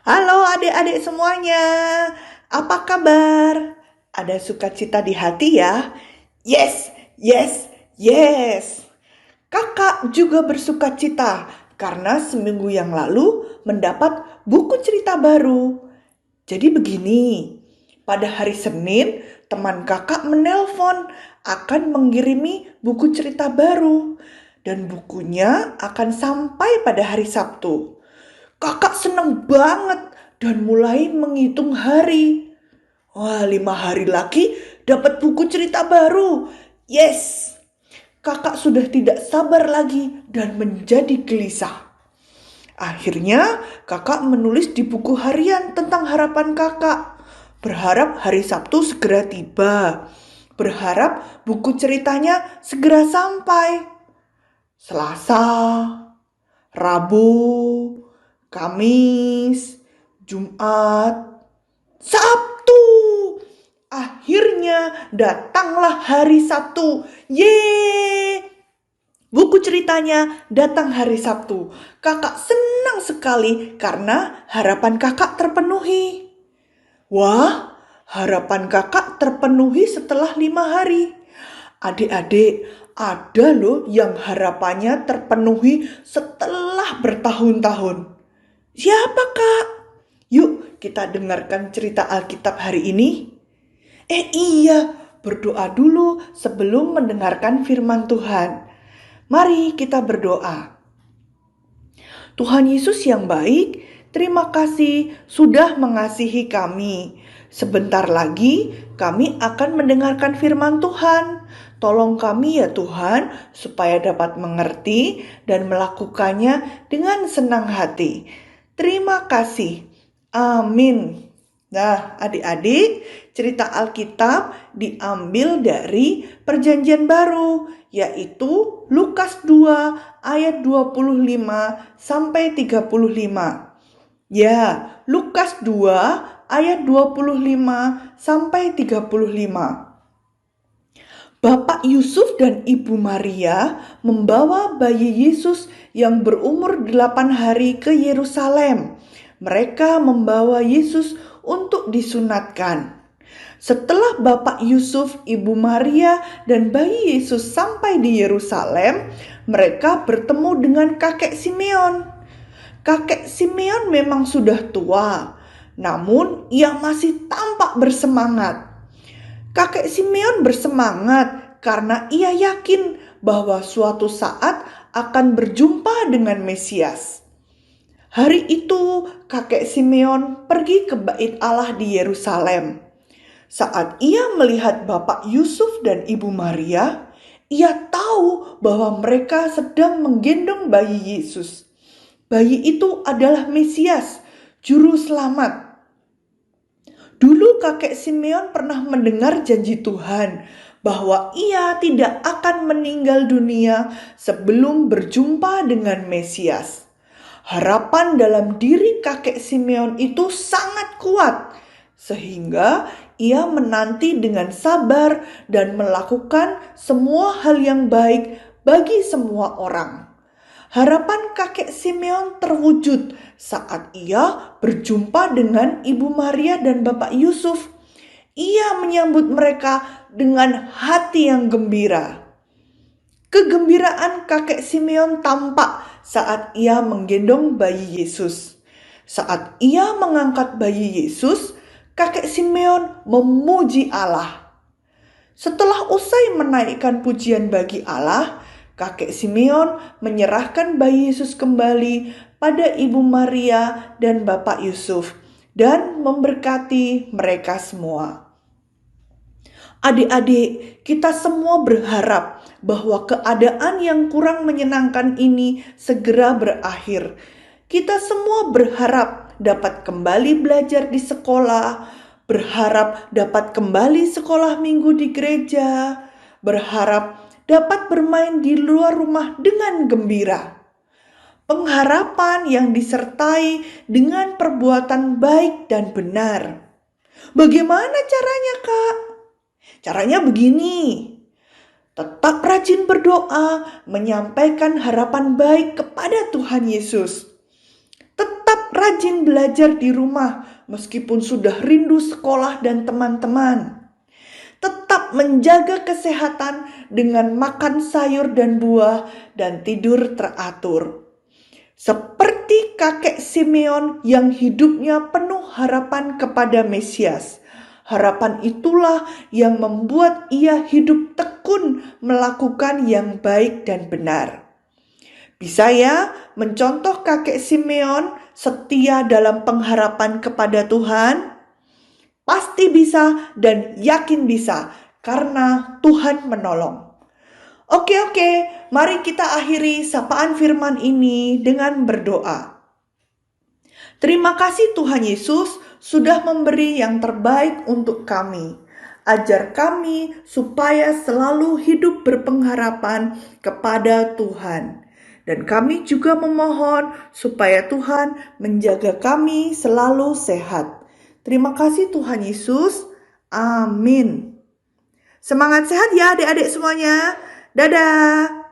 Halo adik-adik semuanya, apa kabar? Ada sukacita di hati ya? Yes, yes, yes. Kakak juga bersukacita karena seminggu yang lalu mendapat buku cerita baru. Jadi begini, pada hari Senin teman kakak menelpon akan mengirimi buku cerita baru dan bukunya akan sampai pada hari Sabtu. Kakak seneng banget dan mulai menghitung hari. Wah, 5 hari lagi dapat buku cerita baru. Yes, kakak sudah tidak sabar lagi dan menjadi gelisah. Akhirnya kakak menulis di buku harian tentang harapan kakak. Berharap hari Sabtu segera tiba. Berharap buku ceritanya segera sampai. Selasa, Rabu, Kamis, Jumat, Sabtu. Akhirnya datanglah hari Sabtu. Yeay! Buku ceritanya datang hari Sabtu. Kakak senang sekali karena harapan kakak terpenuhi. Wah, harapan kakak terpenuhi setelah 5 hari. Adik-adik, ada loh yang harapannya terpenuhi setelah bertahun-tahun. Siapa kak? Yuk kita dengarkan cerita Alkitab hari ini. Iya, berdoa dulu sebelum mendengarkan firman Tuhan. Mari kita berdoa. Tuhan Yesus yang baik, terima kasih sudah mengasihi kami. Sebentar lagi kami akan mendengarkan firman Tuhan. Tolong kami ya Tuhan, supaya dapat mengerti dan melakukannya dengan senang hati. Terima kasih. Amin. Nah, adik-adik, cerita Alkitab diambil dari Perjanjian Baru, yaitu Lukas 2 ayat 25 sampai 35. Ya, Lukas 2 ayat 25 sampai 35. Bapak Yusuf dan Ibu Maria membawa bayi Yesus yang berumur 8 hari ke Yerusalem. Mereka membawa Yesus untuk disunatkan. Setelah Bapak Yusuf, Ibu Maria, dan bayi Yesus sampai di Yerusalem, mereka bertemu dengan kakek Simeon. Kakek Simeon memang sudah tua, namun ia masih tampak bersemangat. Kakek Simeon bersemangat karena ia yakin bahwa suatu saat akan berjumpa dengan Mesias. Hari itu kakek Simeon pergi ke Bait Allah di Yerusalem. Saat ia melihat Bapak Yusuf dan Ibu Maria, ia tahu bahwa mereka sedang menggendong bayi Yesus. Bayi itu adalah Mesias, juru selamat. Dulu kakek Simeon pernah mendengar janji Tuhan bahwa ia tidak akan meninggal dunia sebelum berjumpa dengan Mesias. Harapan dalam diri kakek Simeon itu sangat kuat, sehingga ia menanti dengan sabar dan melakukan semua hal yang baik bagi semua orang. Harapan kakek Simeon terwujud saat ia berjumpa dengan Ibu Maria dan Bapak Yusuf. Ia menyambut mereka dengan hati yang gembira. Kegembiraan kakek Simeon tampak saat ia menggendong bayi Yesus. Saat ia mengangkat bayi Yesus, kakek Simeon memuji Allah. Setelah usai menaikkan pujian bagi Allah, kakek Simeon menyerahkan bayi Yesus kembali pada Ibu Maria dan Bapak Yusuf dan memberkati mereka semua. Adik-adik, kita semua berharap bahwa keadaan yang kurang menyenangkan ini segera berakhir. Kita semua berharap dapat kembali belajar di sekolah, berharap dapat kembali sekolah minggu di gereja, berharap dapat bermain di luar rumah dengan gembira. Pengharapan yang disertai dengan perbuatan baik dan benar. Bagaimana caranya, Kak? Caranya begini, tetap rajin berdoa, menyampaikan harapan baik kepada Tuhan Yesus. Tetap rajin belajar di rumah meskipun sudah rindu sekolah dan teman-teman. Tetap menjaga kesehatan dengan makan sayur dan buah dan tidur teratur. Seperti kakek Simeon yang hidupnya penuh harapan kepada Mesias. Harapan itulah yang membuat ia hidup tekun melakukan yang baik dan benar. Bisa ya mencontoh kakek Simeon setia dalam pengharapan kepada Tuhan? Pasti bisa dan yakin bisa karena Tuhan menolong. Oke, mari kita akhiri sapaan firman ini dengan berdoa. Terima kasih Tuhan Yesus sudah memberi yang terbaik untuk kami. Ajar kami supaya selalu hidup berpengharapan kepada Tuhan. Dan kami juga memohon supaya Tuhan menjaga kami selalu sehat. Terima kasih Tuhan Yesus. Amin. Semangat sehat ya adik-adik semuanya. Dadah.